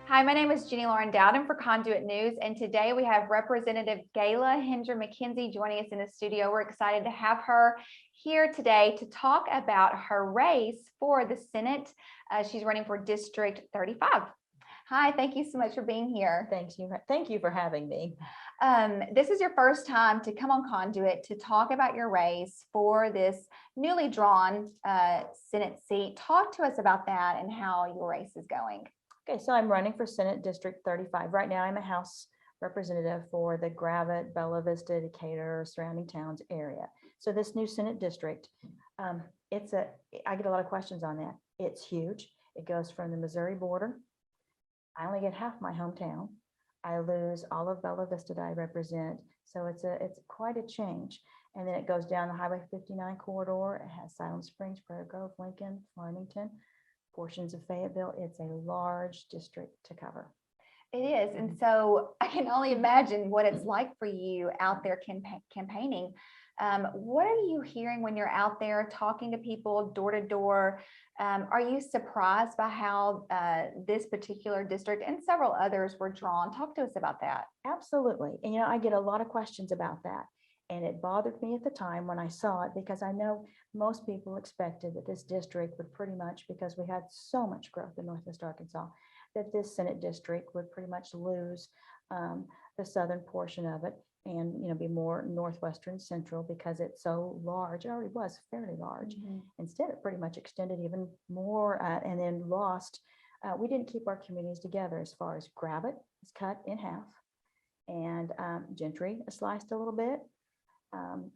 Hi, my name is Jenny Lauren Dowden for Conduit News, and today we have Representative Gayla McKenzie joining us in the studio. We're excited to have her here today to talk about her race for the Senate. She's running for District 35. Hi, thank you so much for being here. Thank you for having me. This is your first time to come on Conduit to talk about your race for this newly drawn Senate seat. Talk to us about that and how your race is going. Okay, so I'm running for Senate District 35. Right now, I'm a House representative for the Gravette, Bella Vista, Decatur, surrounding towns area. So this new Senate district, I get a lot of questions on that. It's huge. It goes from the Missouri border. I only get half my hometown. I lose all of Bella Vista that I represent. So it's quite a change. And then it goes down the Highway 59 corridor. It has Silent Springs, Prairie Grove, Lincoln, Farmington, portions of Fayetteville. It's a large district to cover. It is. And so I can only imagine what it's like for you out there campaigning. What are you hearing when you're out there talking to people door to door? Are you surprised by how this particular district and several others were drawn? Talk to us about that. Absolutely. And I get a lot of questions about that. And it bothered me at the time when I saw it, because I know most people expected that this district would pretty much, because we had so much growth in Northwest Arkansas, that this Senate district would pretty much lose the southern portion of it and be more northwestern central, because it's so large. It already was fairly large. Mm-hmm. Instead, it pretty much extended even more and then lost. We didn't keep our communities together as far as Gravette is cut in half, and Gentry is sliced a little bit.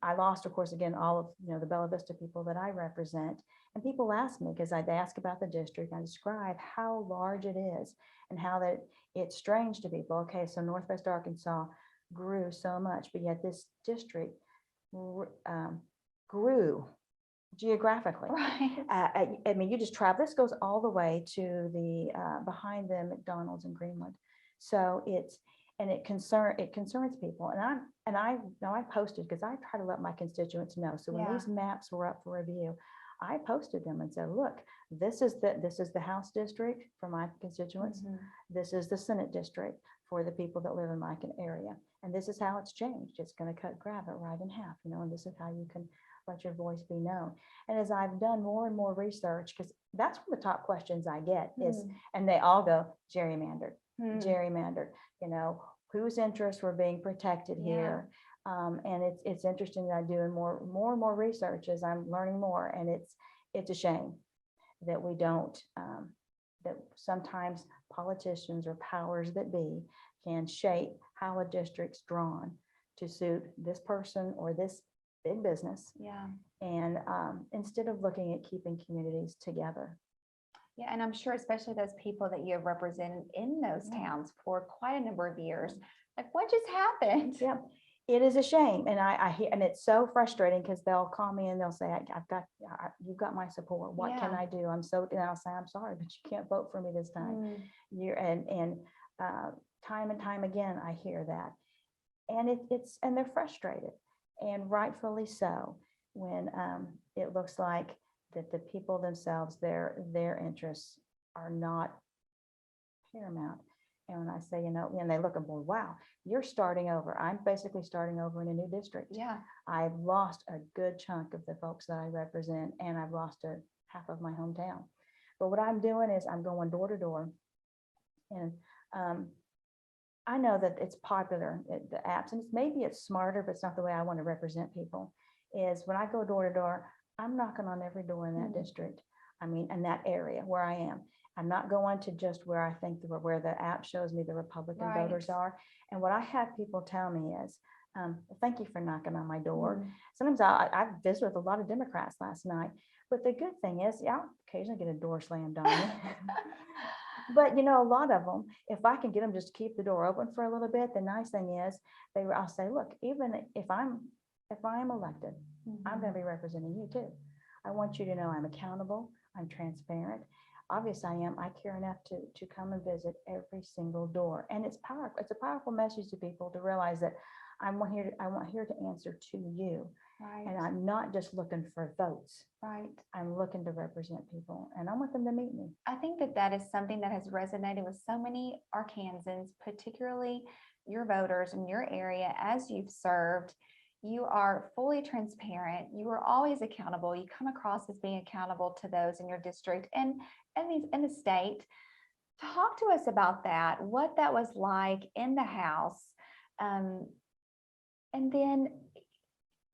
I lost, of course, again, all of the Bella Vista people that I represent. And people ask me, because I'd ask about the district, I describe how large it is and how that it's strange to people. Okay, so Northwest Arkansas grew so much, but yet this district grew geographically. Right. I mean, you just travel. This goes all the way to the behind the McDonald's in Greenwood. So it concerns people, and I posted, because I try to let my constituents know. So when these maps were up for review, I posted them and said, look, this is the House district for my constituents. Mm-hmm. This is the Senate district for the people that live in my area, and this is how it's changed. It's going to cut Gravette right in half, and this is how you can let your voice be known. And as I've done more and more research, because that's one of the top questions I get is, and they all go gerrymandered, gerrymandered. Whose interests were being protected here. And it's interesting that I'm doing more and more research as I'm learning more. And it's a shame that we don't, that sometimes politicians or powers that be can shape how a district's drawn to suit this person or this big business. Yeah. And instead of looking at keeping communities together. Yeah, and I'm sure especially those people that you have represented in those towns for quite a number of years. Like, what just happened? Yeah, it is a shame. And I hear, and it's so frustrating, because they'll call me and they'll say, you've got my support. What can I do? And I'll say, I'm sorry, but you can't vote for me this time. Time and time again, I hear that. And and they're frustrated, and rightfully so, when it looks like that the people themselves, their interests are not paramount. And when I say, and they look and go, wow, you're starting over. I'm basically starting over in a new district. Yeah. I've lost a good chunk of the folks that I represent, and I've lost half of my hometown. But what I'm doing is I'm going door to door. And I know that it's popular, the apps, and maybe it's smarter, but it's not the way I want to represent people. Is when I go door to door, I'm knocking on every door in that district. I mean, in that area where I am. I'm not going to just where I think where the app shows me the Republican voters are. And what I have people tell me is, thank you for knocking on my door. Sometimes I visited with a lot of Democrats last night, but the good thing is, I'll occasionally get a door slammed on me. But a lot of them, if I can get them just to keep the door open for a little bit, the nice thing is I'll say, look, even if I'm elected, I'm going to be representing you too. I want you to know I'm accountable, I'm transparent. Obviously I am. I care enough to come and visit every single door. And it's powerful. It's a powerful message to people to realize that I want here to answer to you. Right. And I'm not just looking for votes. Right. I'm looking to represent people, and I want them to meet me. I think that that is something that has resonated with so many Arkansans, particularly your voters in your area. As you've served, you are fully transparent. You are always accountable. You come across as being accountable to those in your district and in the state. Talk to us about that, what that was like in the House. And then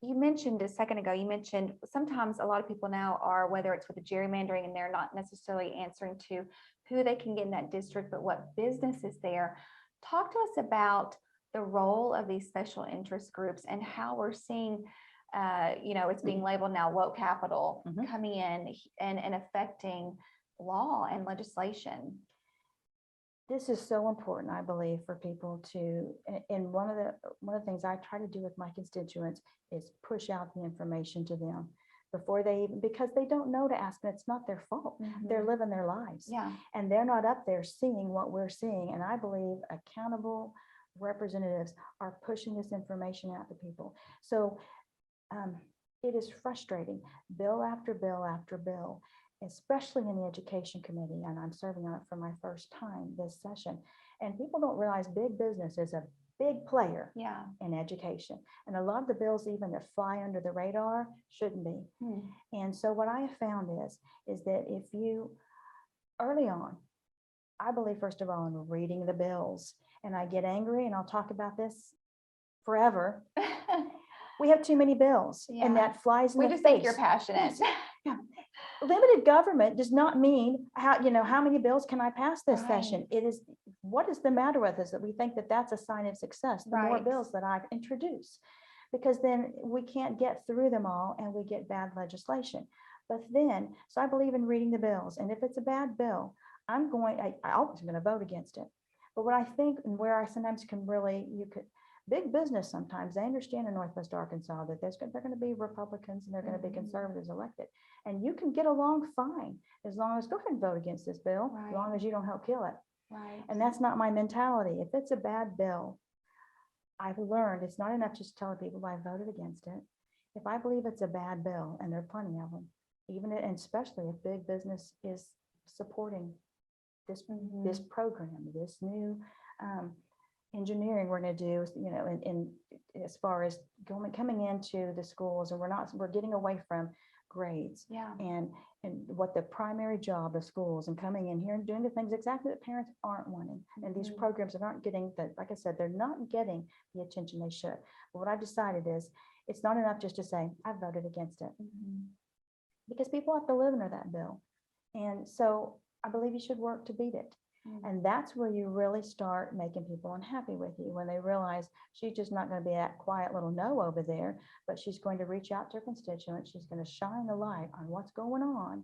you mentioned a second ago, you mentioned sometimes a lot of people now are, whether it's with the gerrymandering and they're not necessarily answering to who they can get in that district, but what business is there. Talk to us about the role of these special interest groups and how we're seeing, it's being labeled now woke capital coming in and affecting law and legislation. This is so important, I believe, for people to, and one of the things I try to do with my constituents is push out the information to them before they even, because they don't know to ask, and it's not their fault. They're living their lives. Yeah. And they're not up there seeing what we're seeing. And I believe accountable representatives are pushing this information out to people. So it is frustrating, bill after bill after bill, especially in the Education Committee, and I'm serving on it for my first time this session. And people don't realize big business is a big player in education. And a lot of the bills even that fly under the radar shouldn't be. And so what I have found is that if you, early on, I believe, first of all, in reading the bills, and I get angry, and I'll talk about this forever. We have too many bills, and that flies in the face. We just think you're passionate. Yeah. Limited government does not mean how many bills can I pass this session. It is, what is the matter with us that we think that that's a sign of success? The more bills that I introduce, because then we can't get through them all and we get bad legislation. But then, so I believe in reading the bills, and if it's a bad bill, I always going to vote against it. But what I think, and where I sometimes can really, big business, sometimes they understand in Northwest Arkansas that they're going to be Republicans and they're going to be conservatives elected. And you can get along fine as long as, go ahead and vote against this bill, as long as you don't help kill it. And that's not my mentality. If it's a bad bill, I've learned it's not enough just telling people I voted against it. If I believe it's a bad bill, and there are plenty of them, and especially if big business is supporting this program, this new engineering we're going to do, in as far as coming into the schools, and we're getting away from grades and what the primary job of schools, and coming in here and doing the things exactly that parents aren't wanting. And these programs are not getting like I said, they're not getting the attention they should. But what I've decided is it's not enough just to say I voted against it, because people have to live under that bill. And so I believe you should work to beat it. And that's where you really start making people unhappy with you, when they realize she's just not going to be that quiet little no over there, but she's going to reach out to her constituents. She's going to shine the light on what's going on,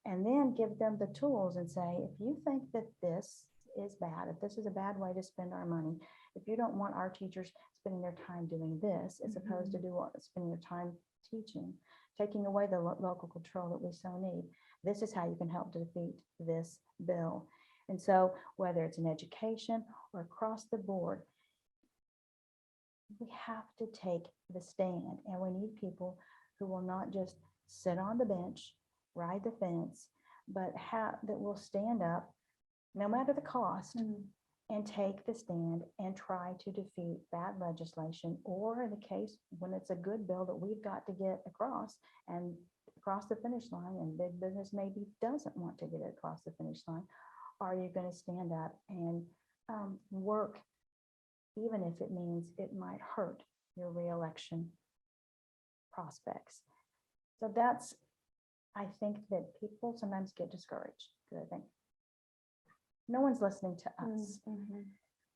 and then give them the tools and say, if you think that this is bad, if this is a bad way to spend our money, if you don't want our teachers spending their time doing this, as opposed to spending their time teaching, taking away the local control that we so need, this is how you can help to defeat this bill. And so whether it's in education or across the board, we have to take the stand, and we need people who will not just sit on the bench, ride the fence, but that will stand up no matter the cost and take the stand and try to defeat bad legislation, or in the case when it's a good bill that we've got to get across the finish line, and big business maybe doesn't want to get it across the finish line. Are you going to stand up and work, even if it means it might hurt your reelection prospects? So I think that people sometimes get discouraged, because I think no one's listening to us.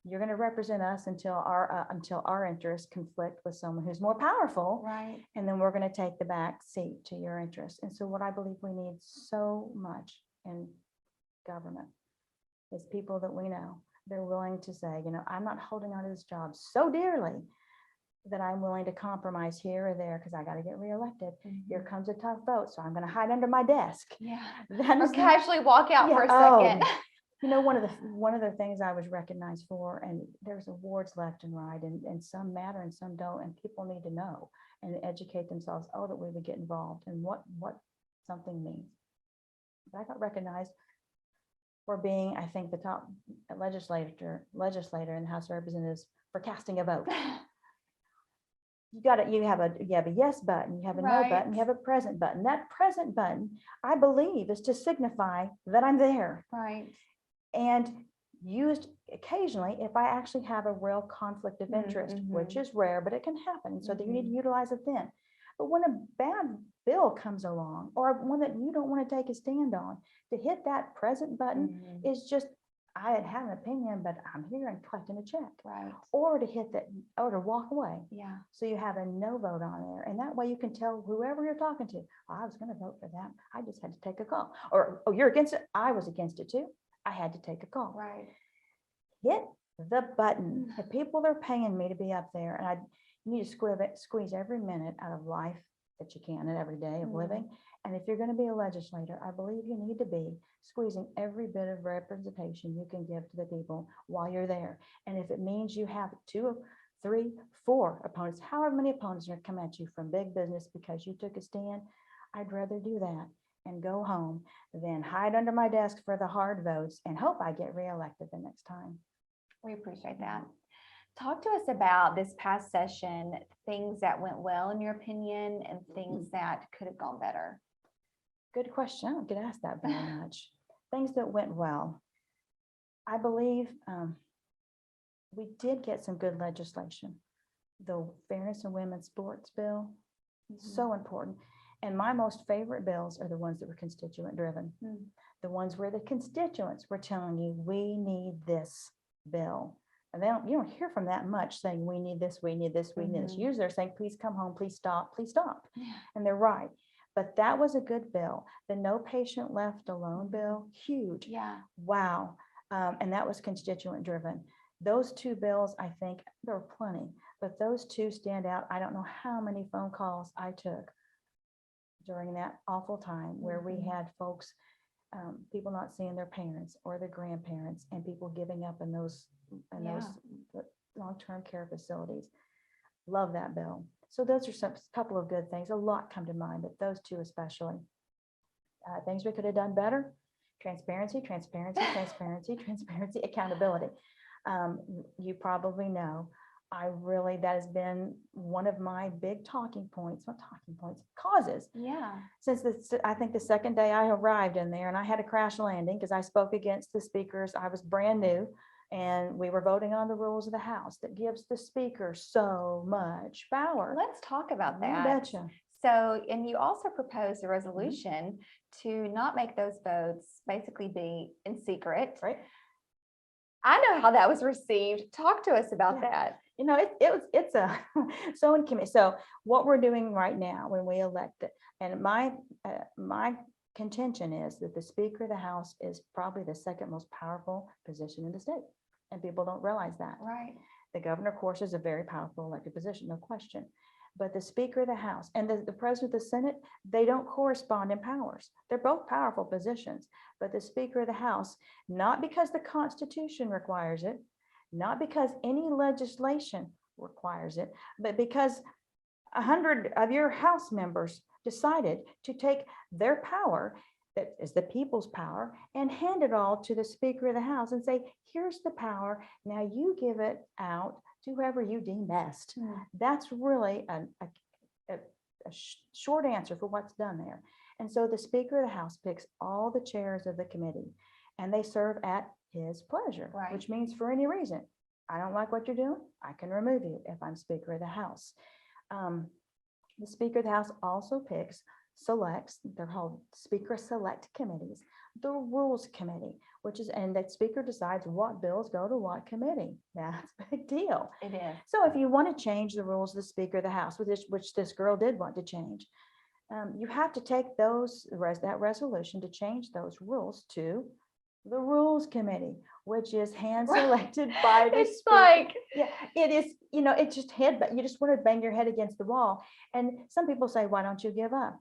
You're going to represent us until our interests conflict with someone who's more powerful, and then we're going to take the back seat to your interests. And so what I believe we need so much in government is people that we know, they're willing to say, I'm not holding on to this job so dearly that I'm willing to compromise here or there because I got to get reelected. Here comes a tough vote, so I'm going to hide under my desk. Or casually walk out for a second. one of the things I was recognized for, and there's awards left and right, and some matter and some don't, and people need to know and educate themselves. Oh, that we would get involved and what something means. But I got recognized for being, I think, the top legislator in the House of Representatives for casting a vote. You have a yes button, you have a no button, you have a present button. That present button, I believe, is to signify that I'm there. Right. And used occasionally if I actually have a real conflict of interest, which is rare, but it can happen. So that you need to utilize it then. But when a bad bill comes along, or one that you don't want to take a stand on, to hit that present button is just, I had an opinion, but I'm here and collecting a check. Right. Or to hit that, or to walk away. Yeah. So you have a no vote on there. And that way you can tell whoever you're talking to, oh, I was going to vote for that. I just had to take a call. Or, oh, you're against it. I was against it too. I had to take a call. Right. Hit the button. The people are paying me to be up there, and you need to squeeze every minute out of life that you can and every day of living. And if you're going to be a legislator, I believe you need to be squeezing every bit of representation you can give to the people while you're there. And if it means you have 2, 3, 4 opponents, however many opponents are going to come at you from big business because you took a stand, I'd rather do that and go home than hide under my desk for the hard votes and hope I get reelected the next time. We appreciate that. Talk to us about this past session, things that went well in your opinion and things that could have gone better. Good question. I don't get asked that very much. Things that went well. I believe we did get some good legislation. The Fairness in Women's Sports Bill, so important. And my most favorite bills are the ones that were constituent driven. The ones where the constituents were telling you, we need this bill. And you don't hear from that much saying, we need this, we need this, we need this. Usually they're saying, please come home, please stop, please stop. Yeah. And they're right. But that was a good bill. The No Patient Left Alone bill, huge. Yeah. Wow. And that was constituent driven. Those 2 bills, I think, there were plenty, but those 2 stand out. I don't know how many phone calls I took during that awful time where we had folks, people not seeing their parents or their grandparents, and people giving up in those long-term care facilities. Love that bill. So those are a couple of good things. A lot come to mind, but those 2 especially. Things we could have done better: transparency, accountability. You probably know, that has been one of my big causes. Yeah. Since I think the second day I arrived in there, and I had a crash landing because I spoke against the speakers. I was brand new, and we were voting on the rules of the House that gives the speaker so much power. Let's talk about that. You betcha. So, and you also proposed a resolution to not make those votes basically be in secret. Right. I know how that was received. Talk to us about that. It's so in committee. So what we're doing right now when we elect it, and my contention is that the Speaker of the House is probably the second most powerful position in the state, and people don't realize that. Right. The governor, of course, is a very powerful elected position, no question. But the Speaker of the House and the President of the Senate, they don't correspond in powers. They're both powerful positions, but the Speaker of the House, not because the Constitution requires it, not because any legislation requires it, but because 100 of your House members decided to take their power, that is the people's power, and hand it all to the Speaker of the House and say, here's the power, now you give it out to whoever you deem best. That's really a short answer for what's done there. And so the Speaker of the House picks all the chairs of the committee, and they serve at his pleasure, which means for any reason. I don't like what you're doing, I can remove you if I'm Speaker of the House. The Speaker of the House also selects, they're called Speaker Select Committees, the Rules Committee, and that Speaker decides what bills go to what committee. That's a big deal. It is. So if you want to change the rules of the Speaker of the House, which this girl did want to change, you have to take that resolution to change those rules to the Rules Committee, which is hand selected by the It's Speaker. like, yeah, it is, it's just you just want to bang your head against the wall. And some people say, why don't you give up?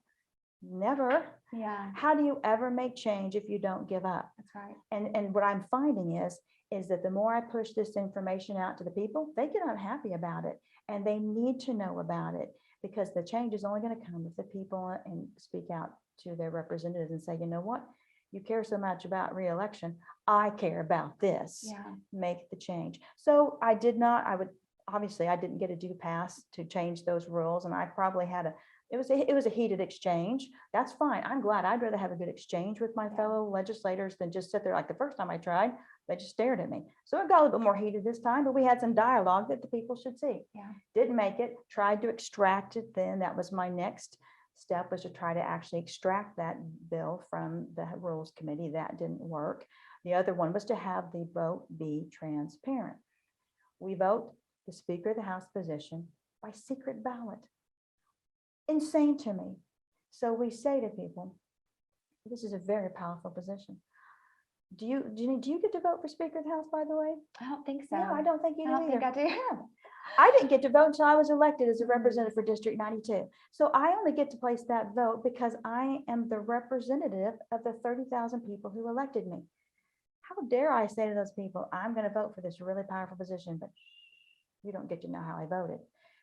Never. Yeah, How do you ever make change if you don't give up? that's right. And what I'm finding is that the more I push this information out to the people, they get unhappy about it, and they need to know about it, because the change is only going to come if the people and speak out to their representatives and say, you know what, you care so much about reelection, I care about this. Yeah, Make the change. So I didn't get a due pass to change those rules, and I probably had it was a heated exchange. That's fine. I'm glad. I'd rather have a good exchange with my fellow legislators than just sit there like the first time I tried. They just stared at me. So it got a little bit more heated this time, but we had some dialogue that the people should see. yeah, Didn't make it, tried to extract it then. That was my next step, was to try to actually extract that bill from the Rules Committee. That didn't work. The other one was to have the vote be transparent. We vote the Speaker of the House position by secret ballot. Insane to me. So we say to people, this is a very powerful position. Do you get to vote for Speaker of the House, by the way? I don't think so. No, I don't think you I do don't think either. I do. Yeah. I didn't get to vote until I was elected as a representative for District 92. So I only get to place that vote because I am the representative of the 30,000 people who elected me. How dare I say to those people, I'm going to vote for this really powerful position, but you don't get to know how I voted.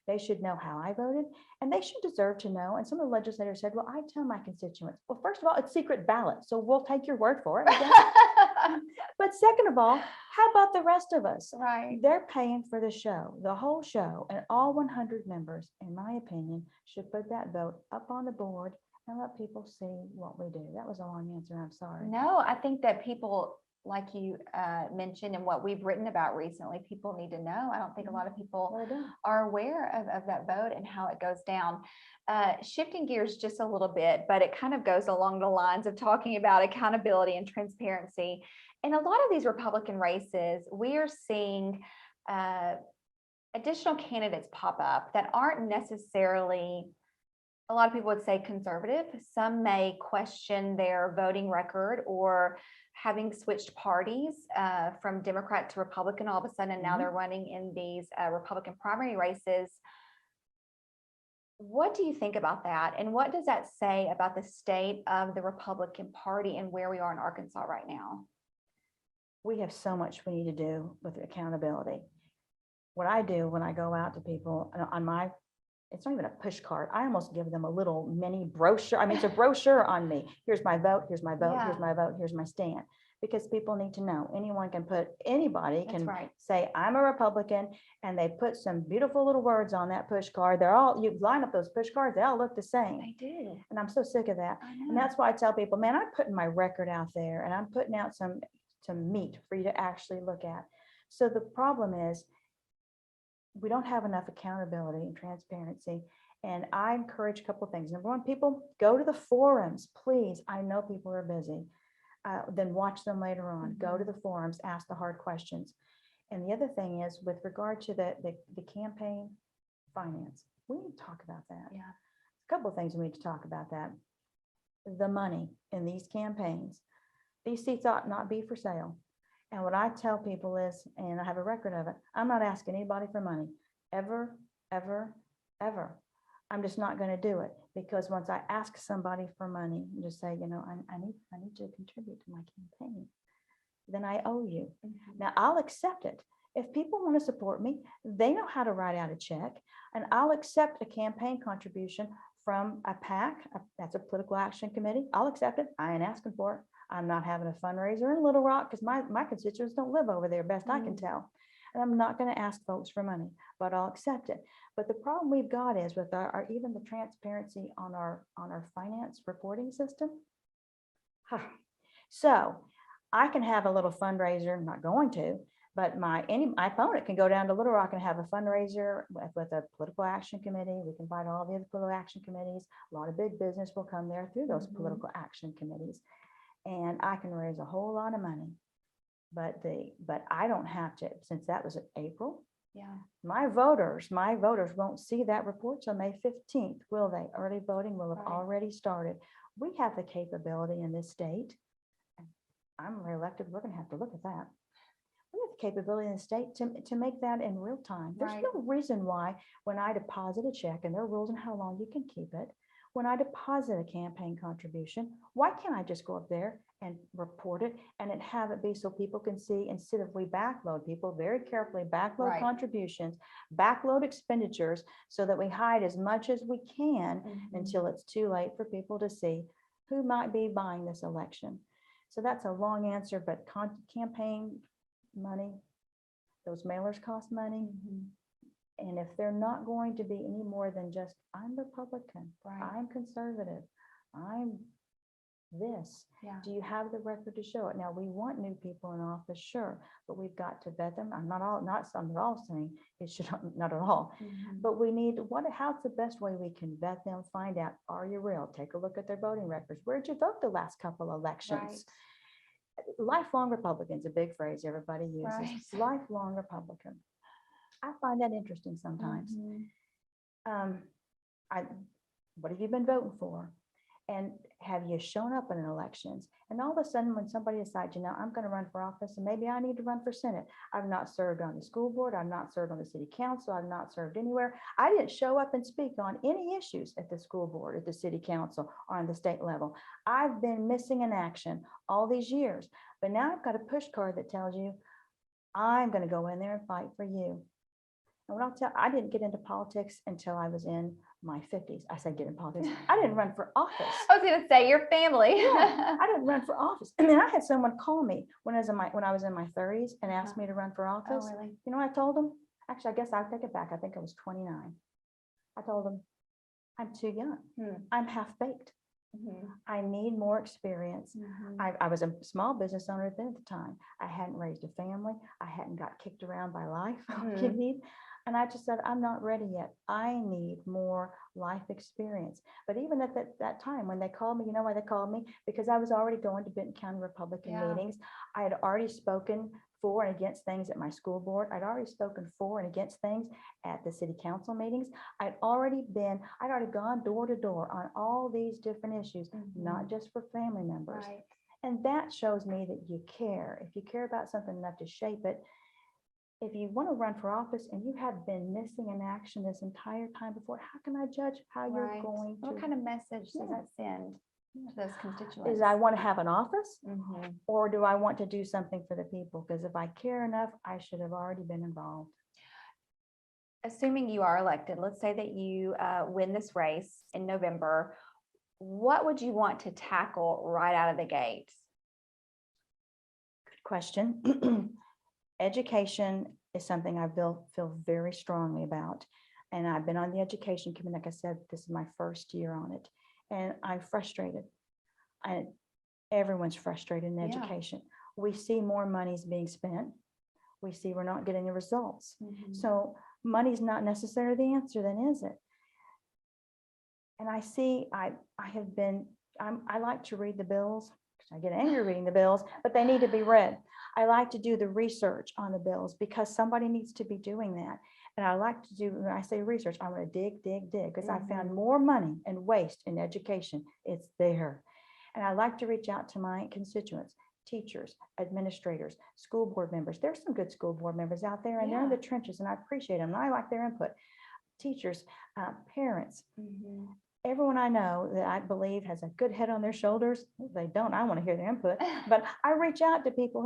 They should know how I voted, and they should deserve to know. And some of the legislators said, well, I tell my constituents, well, first of all, it's secret ballot, so we'll take your word for it. But second of all, how about the rest of us? Right. They're paying for the show, the whole show, and all 100 members, in my opinion, should put that vote up on the board and let people see what we do. That was a long answer. I'm sorry. No, I think that people, like you mentioned, and what we've written about recently, people need to know. I don't think a lot of people Well done. are aware of that vote and how it goes down. Shifting gears just a little bit, but it kind of goes along the lines of talking about accountability and transparency. In a lot of these Republican races, we are seeing additional candidates pop up that aren't necessarily, a lot of people would say, conservative. Some may question their voting record or having switched parties from Democrat to Republican all of a sudden, and now they're running in these Republican primary races. What do you think about that? And what does that say about the state of the Republican Party and where we are in Arkansas right now? We have so much we need to do with accountability. What I do when I go out to people on my, it's not even a push card. I almost give them a little mini brochure. I mean, it's a brochure on me. Here's my vote, here's my vote, here's my vote, here's my stand. Because people need to know. Anybody That's can right. say, I'm a Republican, and they put some beautiful little words on that push card. You line up those push cards, they all look the same. They do. And I'm so sick of that. I know. And that's why I tell people, man, I'm putting my record out there, and I'm putting out some meat for you to actually look at. So the problem is we don't have enough accountability and transparency. And I encourage a couple of things. Number one, people, go to the forums, please. I know people are busy. Then watch them later on. Go to the forums, ask the hard questions. And the other thing is, with regard to the campaign finance, we need to talk about that. Yeah. A couple of things we need to talk about that. The money in these campaigns, these seats ought not be for sale. And what I tell people is, and I have a record of it, I'm not asking anybody for money, ever, ever, ever. I'm just not going to do it, because once I ask somebody for money, and just say, you know, I need to contribute to my campaign, then I owe you. Now I'll accept it. If people want to support me, they know how to write out a check, and I'll accept a campaign contribution from a PAC. That's a political action committee. I'll accept it. I ain't asking for it. I'm not having a fundraiser in Little Rock because my constituents don't live over there, best I can tell. And I'm not going to ask folks for money, but I'll accept it. But the problem we've got is with our even the transparency on our finance reporting system. So I can have a little fundraiser. I'm not going to, but my opponent can go down to Little Rock and have a fundraiser with a political action committee. We can invite all the other political action committees. A lot of big business will come there through those political action committees, and I can raise a whole lot of money. But I don't have to, since that was in April. Yeah. My voters won't see that report till May 15th, will they? Early voting will have already started. We have the capability in this state. I'm reelected. We're going to have to look at that. We have the capability in the state to make that in real time. There's no reason why, when I deposit a check, and there are rules on how long you can keep it, When I deposit a campaign contribution, why can't I just go up there and report it and have it be so people can see, instead of we backload people very carefully, backload Right. contributions, backload expenditures, so that we hide as much as we can until it's too late for people to see who might be buying this election. So that's a long answer, but campaign money, those mailers cost money. And if they're not going to be any more than just, I'm Republican, Right. I'm conservative, I'm this, Yeah. do you have the record to show it? Now, we want new people in office, sure, but we've got to vet them. I'm not all saying it should not at all, but we need how's the best way we can vet them, find out, are you real? Take a look at their voting records. Where'd you vote the last couple elections? Right. Lifelong Republicans, a big phrase everybody uses. Right. Lifelong Republican. I find that interesting sometimes. What have you been voting for? And have you shown up in elections? And all of a sudden, when somebody decides, I'm going to run for office, and maybe I need to run for Senate. I've not served on the school board. I've not served on the city council. I've not served anywhere. I didn't show up and speak on any issues at the school board, at the city council, or on the state level. I've been missing in action all these years. But now I've got a push card that tells you, I'm going to go in there and fight for you. And what I'll tell, I didn't get into politics until I was in my 50s. I said get in politics. I didn't run for office. I was going to say your family. Yeah, I didn't run for office. And then I had someone call me when I was in my 30s and asked me to run for office. Oh, really? You know what I told them? Actually, I guess I'll take it back. I think I was 29. I told them, I'm too young. I'm half-baked. I need more experience. I was a small business owner then at the time. I hadn't raised a family. I hadn't got kicked around by life. And I just said, I'm not ready yet. I need more life experience. But even at that time, when they called me, you know why they called me? Because I was already going to Benton County Republican meetings. I had already spoken for and against things at my school board. I'd already spoken for and against things at the city council meetings. I'd already gone door to door on all these different issues, not just for family members. Right. And that shows me that you care. If you care about something enough to shape it, if you want to run for office and you have been missing in action this entire time before, how can I judge how you're going to? What kind of message does that send to those constituents? Is I want to have an office, or do I want to do something for the people? Because if I care enough, I should have already been involved. Assuming you are elected, let's say that you win this race in November, what would you want to tackle right out of the gate? Good question. Education is something I feel very strongly about. And I've been on the education committee. Like I said, this is my first year on it. And I'm frustrated. Everyone's frustrated in education. We see more money's being spent. We see we're not getting the results. So money's not necessarily the answer, then, is it? And I see, I like to read the bills. I get angry reading the bills, but they need to be read. I like to do the research on the bills because somebody needs to be doing that. And I like to do, when I say research, I want to dig, because I found more money and waste in education. It's there. And I like to reach out to my constituents, teachers, administrators, school board members. There's some good school board members out there, and they're in the trenches, and I appreciate them. And I like their input. Teachers, parents, everyone I know that I believe has a good head on their shoulders. If they don't, I want to hear their input. But I reach out to people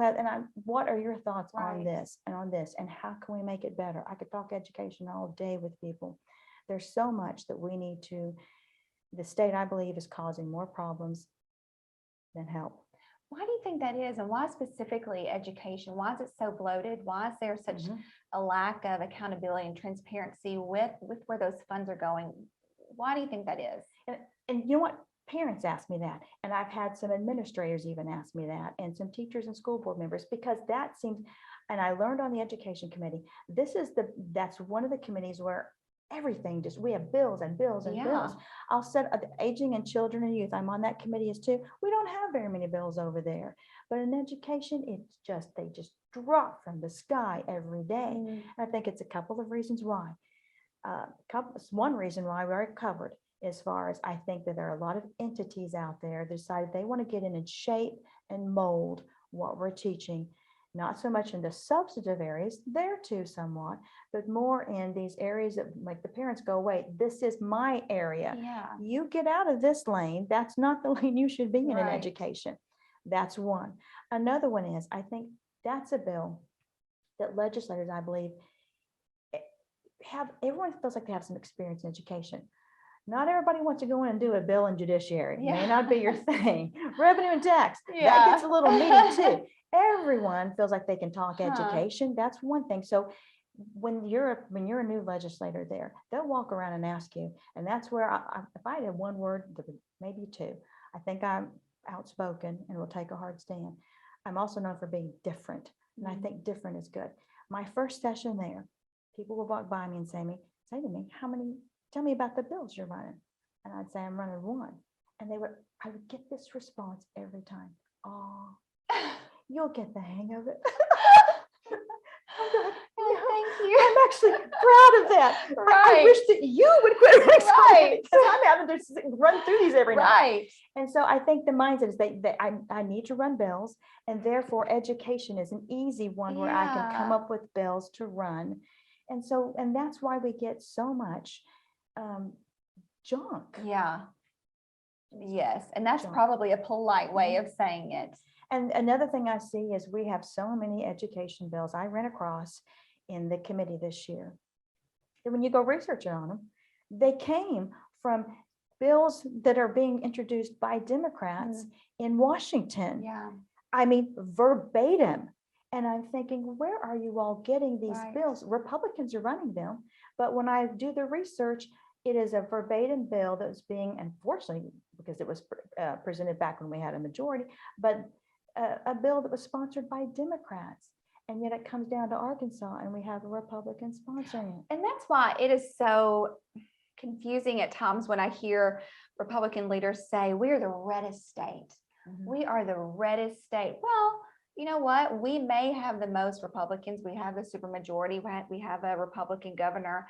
what are your thoughts on this and on this, and how can we make it better? I could talk education all day with people. There's so much that we need to, the state, I believe, is causing more problems than help. Why do you think that is? And why specifically education? Why is it so bloated? Why is there such a lack of accountability and transparency with where those funds are going? Why do you think that is? And you know what? Parents ask me that. And I've had some administrators even ask me that, and some teachers and school board members, because that seems, and I learned on the education committee, that's one of the committees where everything we have bills and bills and bills. I'll set aging and children and youth. I'm on that committee as too. We don't have very many bills over there, but in education, they just drop from the sky every day. I think it's a couple of reasons why. One reason why we are covered, as far as I think that there are a lot of entities out there that decided they want to get in and shape and mold what we're teaching. not so much in the substantive areas, there too somewhat, but more in these areas that make the parents go, wait, this is my area. Yeah. You get out of this lane. That's not the lane you should be in Right. education. That's one. Another one is, I think that's a bill that legislators, I believe, everyone feels like they have some experience in education. Not everybody wants to go in and do a bill in judiciary. It may not be your thing. Revenue and tax, that gets a little meaty too. Everyone feels like they can talk education. That's one thing. So when you're a new legislator there, they'll walk around and ask you. And that's where if I had one word, maybe two, I think I'm outspoken and will take a hard stand. I'm also known for being different. And I think different is good. My first session there, people will walk by me and say to me, tell me about the bills you're running. And I'd say, I'm running one. And I would get this response every time. Oh, you'll get the hang of it. I'm like, Thank you. I'm actually proud of that. Right. I wish that you would quit Right. because I'm having to run through these every night. Right. And so I think the mindset is that I need to run bills, and therefore education is an easy one where I can come up with bills to run. And that's why we get so much junk. Yeah. Yes. And that's Junk. probably a polite way of saying it. And another thing I see is we have so many education bills I ran across in the committee this year. And when you go research on them, they came from bills that are being introduced by Democrats in Washington. Yeah. I mean, verbatim. And I'm thinking, where are you all getting these bills? Republicans are running them. But when I do the research, it is a verbatim bill that's being, unfortunately, because it was presented back when we had a majority, but a bill that was sponsored by Democrats. And yet it comes down to Arkansas and we have a Republican sponsoring it. And that's why it is so confusing at times when I hear Republican leaders say, we're the reddest state. We are the reddest state. Well, you know what? We may have the most Republicans. We have the supermajority. We have a Republican governor.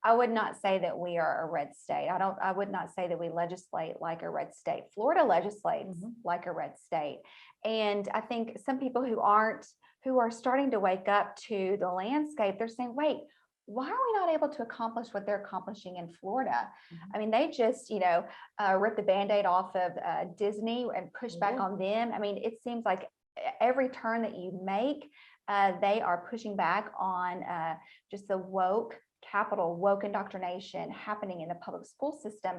I would not say that we are a red state. I would not say that we legislate like a red state. Florida legislates like a red state. And I think some people who are starting to wake up to the landscape, they're saying, wait, why are we not able to accomplish what they're accomplishing in Florida? I mean, they just, ripped the Band-Aid off of Disney and pushed back on them. I mean, it seems like every turn that you make, they are pushing back on just the woke indoctrination happening in the public school system.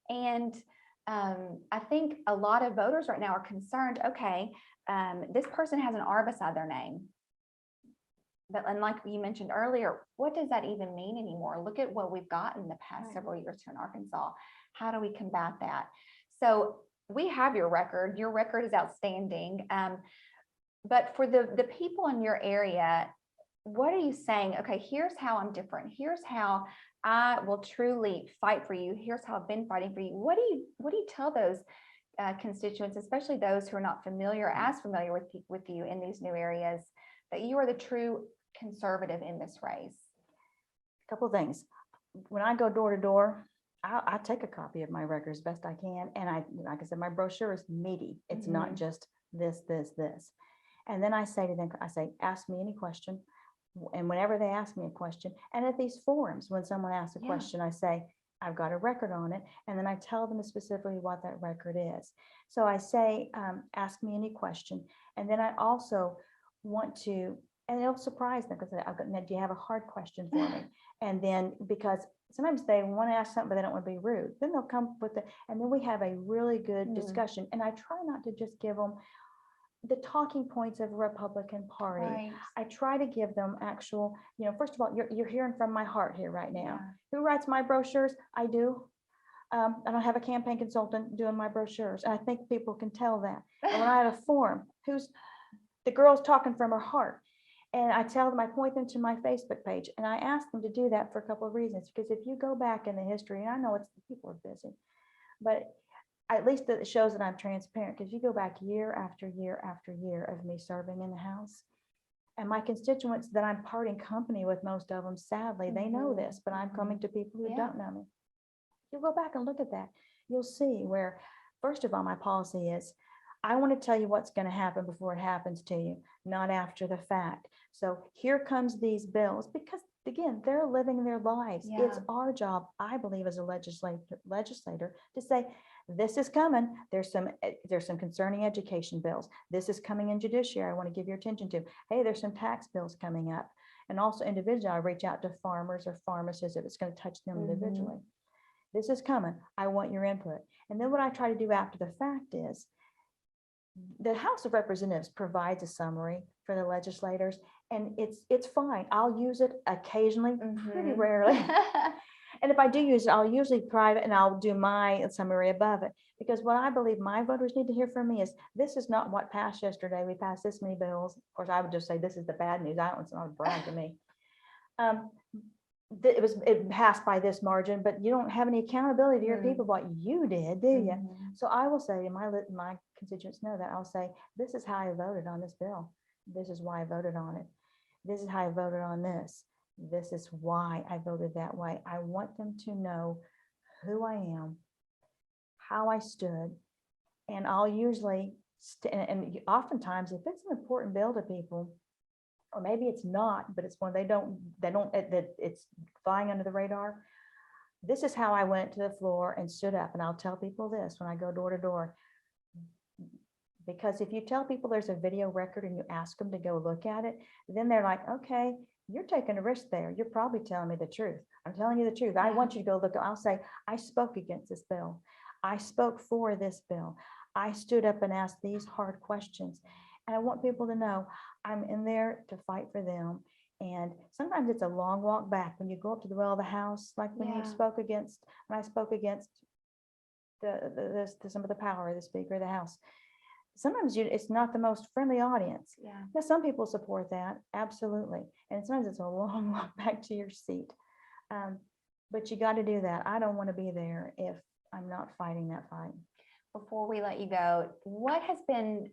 And I think a lot of voters right now are concerned, okay, this person has an R beside their name. But unlike you mentioned earlier, what does that even mean anymore? Look at what we've got in the past several years here in Arkansas. How do we combat that? So we have your record. Your record is outstanding. But for the people in your area, what are you saying? Okay, here's how I'm different. Here's how I will truly fight for you. Here's how I've been fighting for you. What do you tell those constituents, especially those who are not as familiar with you in these new areas, that you are the true conservative in this race? A couple of things. When I go door to door, I take a copy of my record as best I can. And like I said, my brochure is meaty. It's not just this. And then I say to them, ask me any question. And whenever they ask me a question, and at these forums, when someone asks a question, I say, I've got a record on it. And then I tell them specifically what that record is. So I say, ask me any question. And then I also want to, and it'll surprise them because I've got, do you have a hard question for me? And then, because sometimes they want to ask something, but they don't want to be rude. Then they'll come with it. And then we have a really good discussion. And I try not to just give them the talking points of a Republican Party. Right. I try to give them actual, first of all, you're hearing from my heart here right now. Who writes my brochures? I do. I don't have a campaign consultant doing my brochures. And I think people can tell that. And when I had a forum, the girl's talking from her heart. And I tell them, I point them to my Facebook page, and I ask them to do that for a couple of reasons. Because if you go back in the history, and I know people are busy, but at least it shows that I'm transparent. Because you go back year after year after year of me serving in the House, and my constituents that I'm parting company with, most of them, sadly, they know this, but I'm coming to people who don't know me. You go back and look at that, you'll see where, first of all, my policy is, I want to tell you what's going to happen before it happens to you, not after the fact. So here comes these bills, because again, they're living their lives. It's Yeah. our job, I believe, as a legislator to say, this is coming. There's some concerning education bills. This is coming in judiciary. I want to give your attention to. Hey, there's some tax bills coming up. And also individually, I reach out to farmers or pharmacists if it's going to touch them individually. This is coming. I want your input. And then what I try to do after the fact is, the House of Representatives provides a summary for the legislators, and it's fine. I'll use it occasionally, pretty rarely. And if I do use it, I'll usually private and I'll do my summary above it. Because what I believe my voters need to hear from me is, this is not what passed yesterday. We passed this many bills. Of course, I would just say this is the bad news. I don't want someone to brag to me. It passed by this margin, but you don't have any accountability to your people what you did, do you? So I will say, and my constituents know that, I'll say, this is how I voted on this bill. This is why I voted on it. This is how I voted on this. This is why I voted that way. I want them to know who I am, how I stood, and I'll usually, and oftentimes if it's an important bill to people, or maybe it's not, but it's one that it's flying under the radar. This is how I went to the floor and stood up. And I'll tell people this when I go door to door, because if you tell people there's a video record and you ask them to go look at it, then they're like, okay, you're taking a risk there. You're probably telling me the truth. I'm telling you the truth. I want you to go look. I'll say, I spoke against this bill. I spoke for this bill. I stood up and asked these hard questions. And I want people to know I'm in there to fight for them. And sometimes it's a long walk back when you go up to the well of the House, like when I spoke against some of the power of the Speaker of the House. Sometimes it's not the most friendly audience. Now, some people support that, absolutely. And sometimes it's a long walk back to your seat. But you got to do that. I don't want to be there if I'm not fighting that fight. Before we let you go, what has been,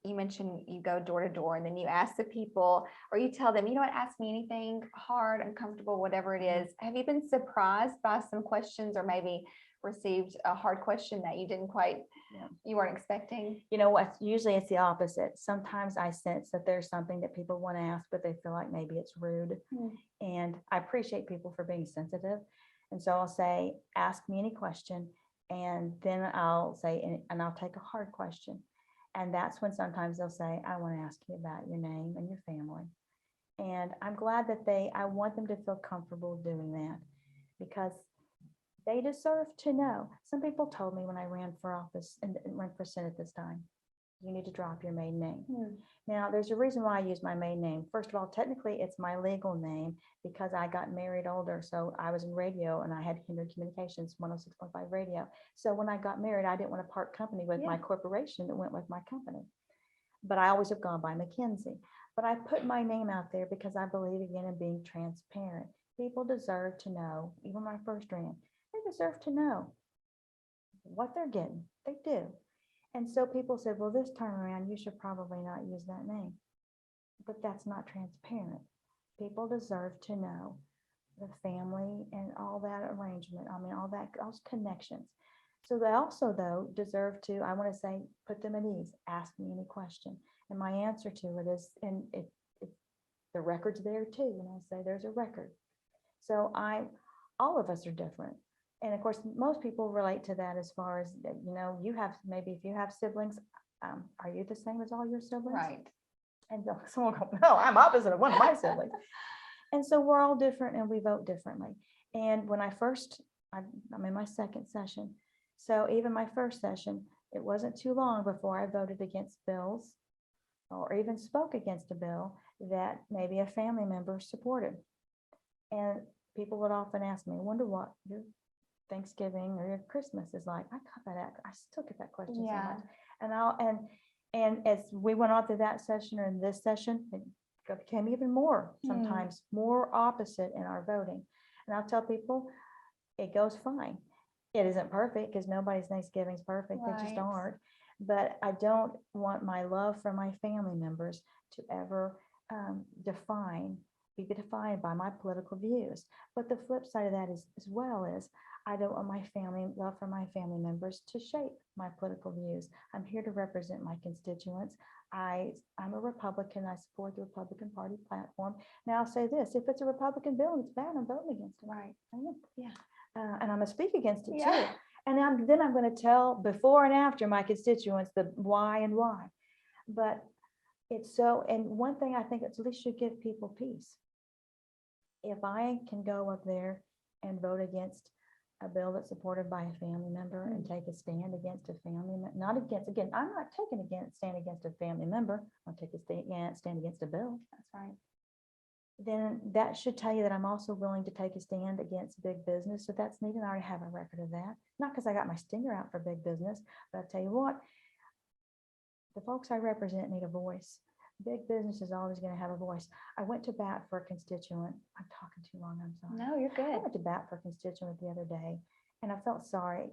you mentioned you go door to door and then you ask the people, or you tell them, you know what, ask me anything hard, uncomfortable, whatever it is. Have you been surprised by some questions, or maybe received a hard question that you didn't quite, you weren't expecting? You know what, usually it's the opposite. Sometimes I sense that there's something that people want to ask, but they feel like maybe it's rude. And I appreciate people for being sensitive. And so I'll say, ask me any question. And then I'll say, and I'll take a hard question. And that's when sometimes they'll say, I want to ask you about your name and your family. And I'm glad that I want them to feel comfortable doing that, because they deserve to know. Some people told me when I ran for office and ran for Senate this time, you need to drop your maiden name. Now, there's a reason why I use my maiden name. First of all, technically it's my legal name because I got married older. So I was in radio and I had Kindred Communications 106.5 radio. So when I got married, I didn't want to part company with my corporation that went with my company. But I always have gone by McKenzie. But I put my name out there because I believe, again, in being transparent. People deserve to know, even when I first ran, they deserve to know what they're getting. They do. And so people said, well, this time around, you should probably not use that name. But that's not transparent. People deserve to know the family and all that arrangement. I mean, all those connections. So they also, though, deserve to, I want to say, put them at ease. Ask me any question. And my answer to it is, and the record's there too. And I say, there's a record. So all of us are different. And of course, most people relate to that as far as, you know, you have, maybe if you have siblings, are you the same as all your siblings? Right. And someone will go, no, I'm opposite of one of my siblings. And so we're all different and we vote differently. And when I'm in my second session. So even my first session, it wasn't too long before I voted against bills or even spoke against a bill that maybe a family member supported. And people would often ask me, I wonder what your Thanksgiving or your Christmas is like. I still get that question so much. And as we went on through that session or in this session, it became even more, sometimes more opposite in our voting. And I'll tell people, it goes fine. It isn't perfect because nobody's Thanksgiving is perfect. They just aren't. But I don't want my love for my family members to ever define be defined by my political views. But the flip side of that is, as well, is I don't want my love for my family members to shape my political views. I'm here to represent my constituents. I'm a Republican. I support the Republican Party platform. Now I'll say this: if it's a Republican bill and it's bad, I'm voting against it. Right. I am. Yeah. And I'm gonna speak against it Yeah. too. And then I'm going to tell before and after my constituents the why and why. But it's so, and one thing I think at least should give people peace. If I can go up there and vote against a bill that's supported by a family member and take a stand against a family member, not against, again, I'm not taking a stand against a family member. I'll take a stand against a bill. That's right. Then that should tell you that I'm also willing to take a stand against big business. So that's neat, and I already have a record of that. Not because I got my stinger out for big business, but I tell you what, the folks I represent need a voice. Big business is always going to have a voice. I went to bat for a constituent. I'm talking too long, I'm sorry. No, you're I good. went to bat for a constituent the other day, and I felt sorry.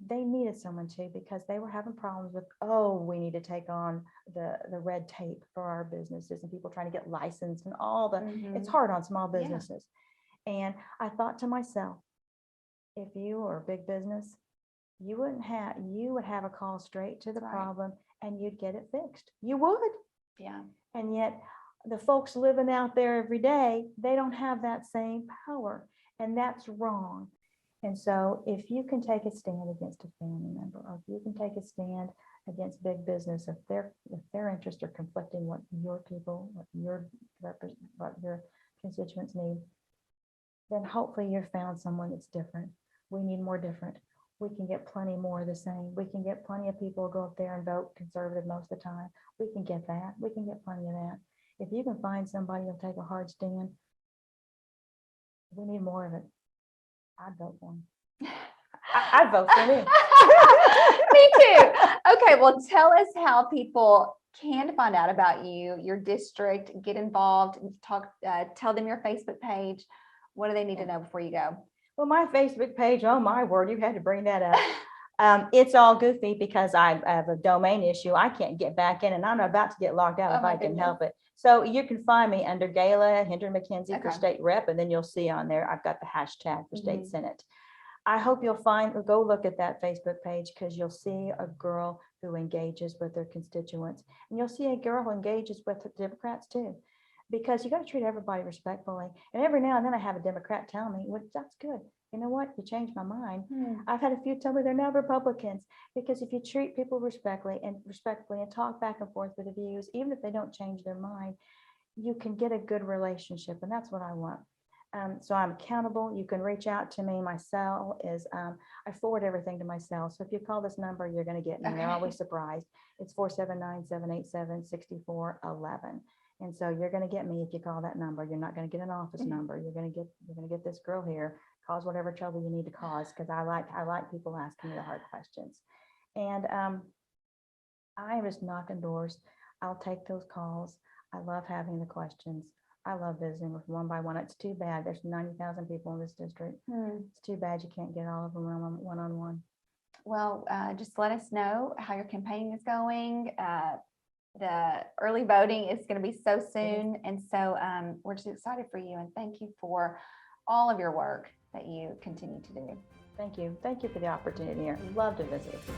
They needed someone too, because they were having problems with, we need to take on the red tape for our businesses and people trying to get licensed and all the, it's hard on small businesses. And I thought to myself, if you were a big business, you would have a call straight to the problem and you'd get it fixed. You would. Yeah. And yet the folks living out there every day, they don't have that same power, and that's wrong. And so if you can take a stand against a family member, or if you can take a stand against big business, if their interests are conflicting what your people, what your constituents need, then hopefully you've found someone that's different. We need more different. We can get plenty more of the same. We can get plenty of people to go up there and vote conservative most of the time. We can get that. We can get plenty of that. If you can find somebody who'll take a hard stand, we need more of it. I'd vote for him. I'd vote for me. Me too. Okay, well, tell us how people can find out about you, your district, get involved, tell them your Facebook page. What do they need to know before you go? Well, my Facebook page, oh my word, you had to bring that up. It's all goofy because I have a domain issue. I can't get back in, and I'm about to get locked out if I can help it. So you can find me under Gayla McKenzie for state rep, and then you'll see on there I've got the hashtag for state senate. I hope you'll go look at that Facebook page, because you'll see a girl who engages with their constituents, and you'll see a girl who engages with the Democrats too, because you got to treat everybody respectfully. And every now and then I have a Democrat tell me, well, that's good. You know what? You changed my mind. I've had a few tell me they're now Republicans, because if you treat people respectfully and talk back and forth with the views, even if they don't change their mind, you can get a good relationship. And that's what I want. So I'm accountable. You can reach out to me. My cell is, I forward everything to my cell. So if you call this number, you're going to get me. Okay. They're always surprised. It's 479-787-6411. And so you're going to get me if you call that number. You're not going to get an office number. You're going to get this girl here. Cause whatever trouble you need to cause, because I like people asking me the hard questions. And I am just knocking doors. I'll take those calls. I love having the questions. I love visiting with one by one. It's too bad there's 90,000 people in this district. It's too bad you can't get all of them one-on-one. Well, just let us know how your campaign is going. The early voting is going to be so soon. And so we're just excited for you. And thank you for all of your work that you continue to do. Thank you. Thank you for the opportunity. I'd love to visit with you.